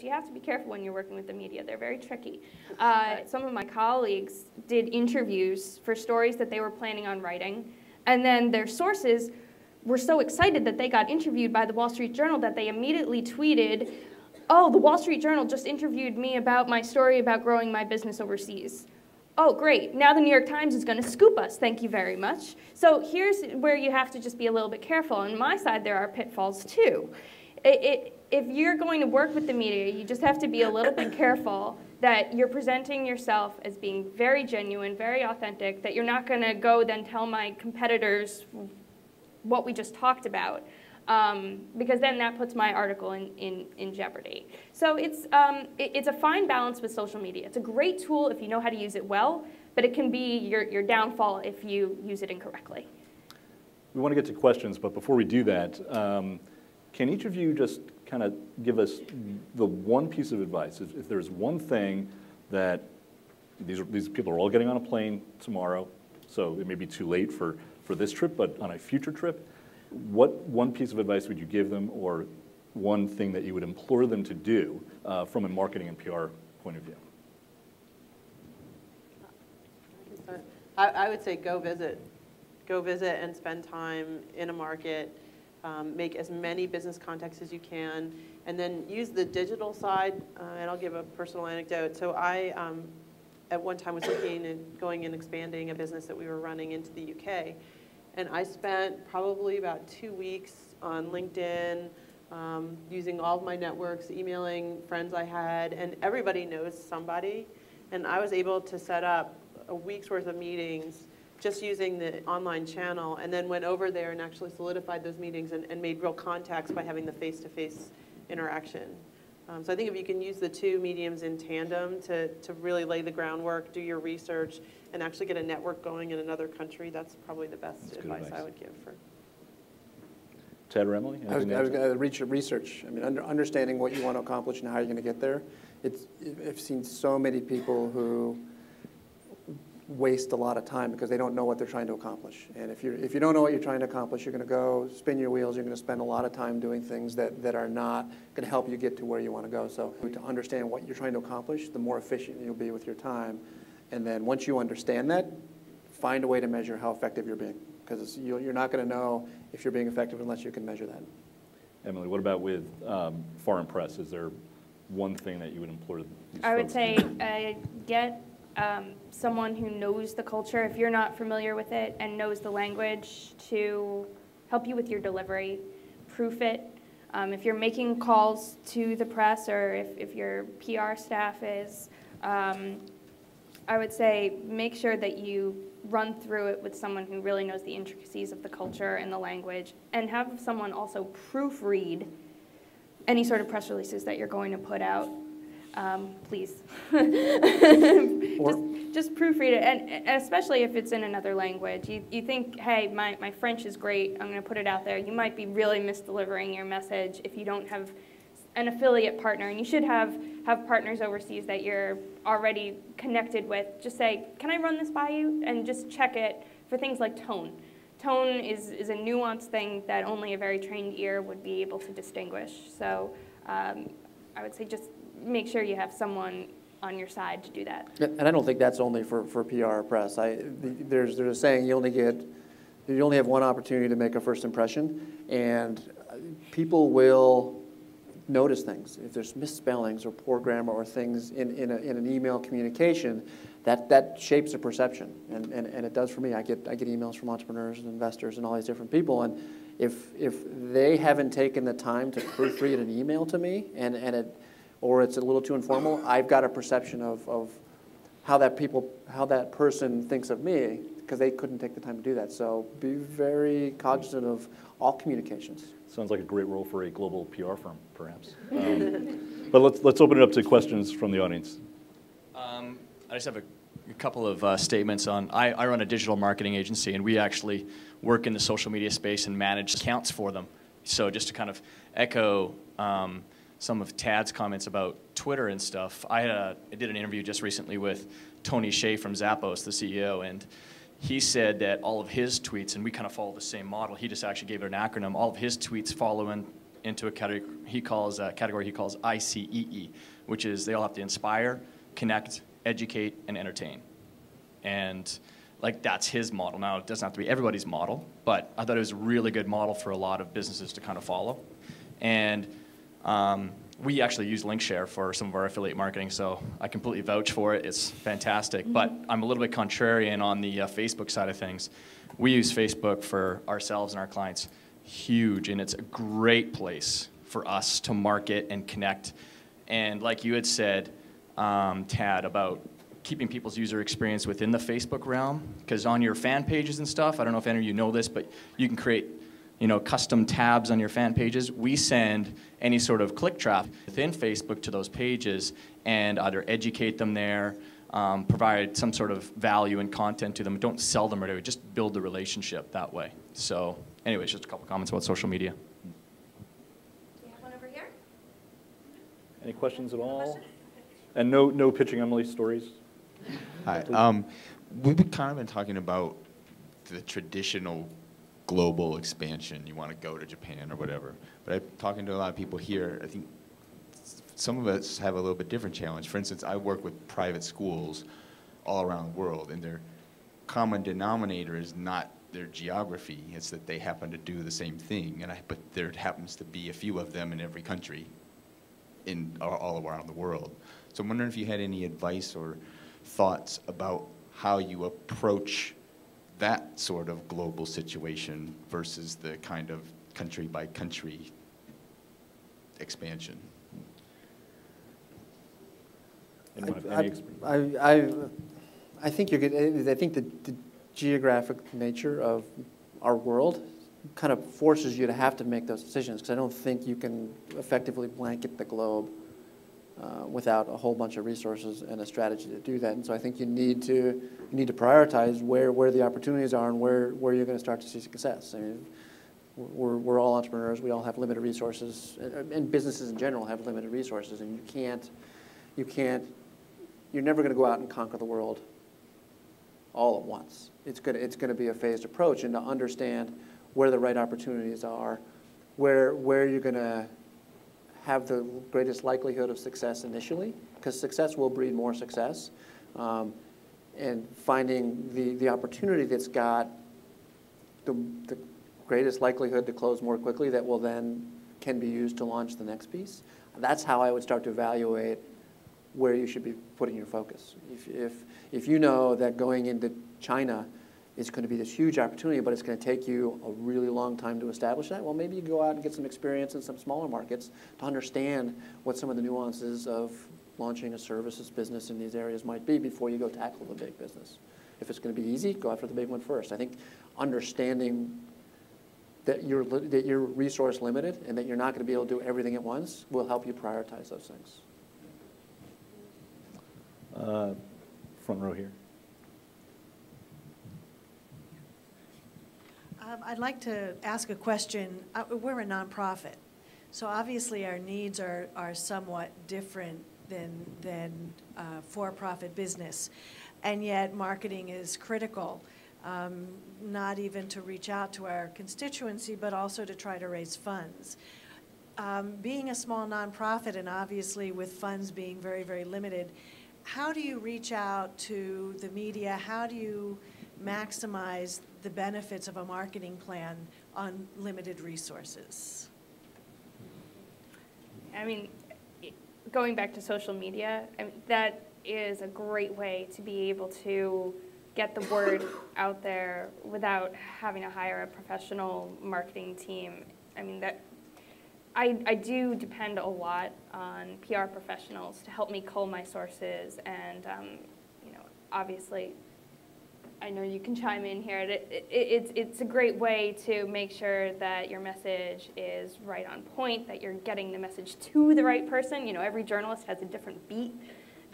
you have to be careful when you're working with the media. They're very tricky. Some of my colleagues did interviews for stories that they were planning on writing, and then their sources were so excited that they got interviewed by the Wall Street Journal that they immediately tweeted, "Oh, the Wall Street Journal just interviewed me about my story about growing my business overseas. Oh, great. Now the New York Times is going to scoop us. Thank you very much." So here's where you have to just be a little bit careful. On my side, there are pitfalls, too. If you're going to work with the media, you just have to be a little bit careful that you're presenting yourself as being very genuine, very authentic, that you're not going to go then tell my competitors what we just talked about. Because then that puts my article in jeopardy. So it's a fine balance with social media. It's a great tool if you know how to use it well, but it can be your downfall if you use it incorrectly. We want to get to questions, but before we do that, can each of you just kind of give us the one piece of advice? If there's one thing that these people are all getting on a plane tomorrow, so it may be too late for this trip, but on a future trip, what one piece of advice would you give them, or one thing that you would implore them to do from a marketing and PR point of view? I would say go visit. Go visit and spend time in a market. Make as many business contacts as you can, and then use the digital side. And I'll give a personal anecdote. So I, at one time, was looking at going and expanding a business that we were running into the UK. And I spent probably about 2 weeks on LinkedIn, using all of my networks, emailing friends I had, and everybody knows somebody. And I was able to set up a week's worth of meetings just using the online channel, and then went over there and actually solidified those meetings and made real contacts by having the face-to-face interaction. So I think if you can use the two mediums in tandem to really lay the groundwork, do your research, and actually get a network going in another country, that's probably the best advice I would give for. Ted or Emily? I was going to research. I mean, understanding what you want to accomplish and how you're going to get there. I've seen so many people who waste a lot of time because they don't know what they're trying to accomplish. And if you don't know what you're trying to accomplish, you're going to go spin your wheels. You're going to spend a lot of time doing things that are not going to help you get to where you want to go. So to understand what you're trying to accomplish, the more efficient you'll be with your time. And then once you understand that, find a way to measure how effective you're being, because you're not going to know if you're being effective unless you can measure that. Emily, what about with foreign press? Is there one thing that you would implore these I would folks say to do? get someone who knows the culture, if you're not familiar with it, and knows the language, to help you with your delivery. Proof it. If you're making calls to the press, or if your PR staff is, I would say make sure that you run through it with someone who really knows the intricacies of the culture and the language, and have someone also proofread any sort of press releases that you're going to put out. Please. just proofread it, and especially if it's in another language. You think, hey, my French is great, I'm going to put it out there. You might be really misdelivering your message if you don't have an affiliate partner, and you should have partners overseas that you're already connected with. Just say, can I run this by you? And just check it for things like tone. Tone is a nuanced thing that only a very trained ear would be able to distinguish. So I would say just make sure you have someone on your side to do that. And I don't think that's only for PR or press. There's a saying, you only have one opportunity to make a first impression, and people will notice things. If there's misspellings or poor grammar or things in an email communication, that shapes a perception, and it does for me. I get emails from entrepreneurs and investors and all these different people, and if they haven't taken the time to proofread an email to me, or it's a little too informal, I've got a perception of how that person thinks of me, because they couldn't take the time to do that. So be very cognizant of all communications. Sounds like a great role for a global PR firm, perhaps. But let's open it up to questions from the audience. I just have a couple of statements on. I run a digital marketing agency, and we actually work in the social media space and manage accounts for them. So just to kind of echo some of Tad's comments about Twitter and stuff, I did an interview just recently with Tony Hsieh from Zappos, the CEO, and he said that all of his tweets, and we kind of follow the same model, he just actually gave it an acronym, all of his tweets follow in into a category he calls ICEE, which is they all have to inspire, connect, educate, and entertain. And like that's his model. Now it doesn't have to be everybody's model, but I thought it was a really good model for a lot of businesses to kind of follow. And we actually use LinkShare for some of our affiliate marketing, so I completely vouch for it. It's fantastic. But I'm a little bit contrarian on the Facebook side of things. We use Facebook for ourselves and our clients, huge, and it's a great place for us to market and connect. And like you had said, Tad, about keeping people's user experience within the Facebook realm, because on your fan pages and stuff, I don't know if any of you know this, but you can create custom tabs on your fan pages. We send any sort of click traffic within Facebook to those pages and either educate them there, provide some sort of value and content to them. Don't sell them right away, just build the relationship that way. So anyways, just a couple comments about social media. We have one over here. Any questions at all? And no pitching Emily stories? Hi. We've kind of been talking about the traditional global expansion. You want to go to Japan or whatever. But I'm talking to a lot of people here. I think some of us have a little bit different challenge. For instance, I work with private schools all around the world, and their common denominator is not their geography. It's that they happen to do the same thing. But there happens to be a few of them in every country all around the world. So I'm wondering if you had any advice or thoughts about how you approach that sort of global situation versus the kind of country by country expansion. I think you're good. I think the geographic nature of our world kind of forces you to have to make those decisions, because I don't think you can effectively blanket the globe without a whole bunch of resources and a strategy to do that. And so I think you need to prioritize where the opportunities are and where you're going to start to see success. I mean, we're all entrepreneurs. We all have limited resources, and businesses in general have limited resources. And you're never going to go out and conquer the world all at once. It's going to be a phased approach, and to understand where the right opportunities are, where you're going to have the greatest likelihood of success initially, because success will breed more success, and finding the opportunity that's got the greatest likelihood to close more quickly that will then can be used to launch the next piece. That's how I would start to evaluate where you should be putting your focus. If you know that going into China is going to be this huge opportunity, but it's going to take you a really long time to establish that, well, maybe you go out and get some experience in some smaller markets to understand what some of the nuances of launching a services business in these areas might be before you go tackle the big business. If it's going to be easy, go after the big one first. I think understanding that you're resource limited and that you're not going to be able to do everything at once will help you prioritize those things. Front row here. I'd like to ask a question. We're a nonprofit, so obviously our needs are somewhat different than for-profit business, and yet marketing is critical, not even to reach out to our constituency, but also to try to raise funds. Being a small nonprofit, and obviously with funds being very, very limited, how do you reach out to the media? How do you maximize the benefits of a marketing plan on limited resources? I mean, going back to social media, I mean, that is a great way to be able to get the word out there without having to hire a professional marketing team. I mean, I do depend a lot on PR professionals to help me cull my sources, and obviously, I know you can chime in here. It's a great way to make sure that your message is right on point, that you're getting the message to the right person. Every journalist has a different beat,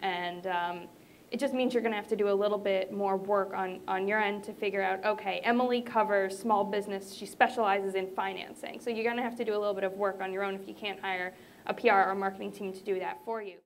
and it just means you're going to have to do a little bit more work on your end to figure out, okay, Emily covers small business. She specializes in financing. So you're going to have to do a little bit of work on your own if you can't hire a PR or marketing team to do that for you.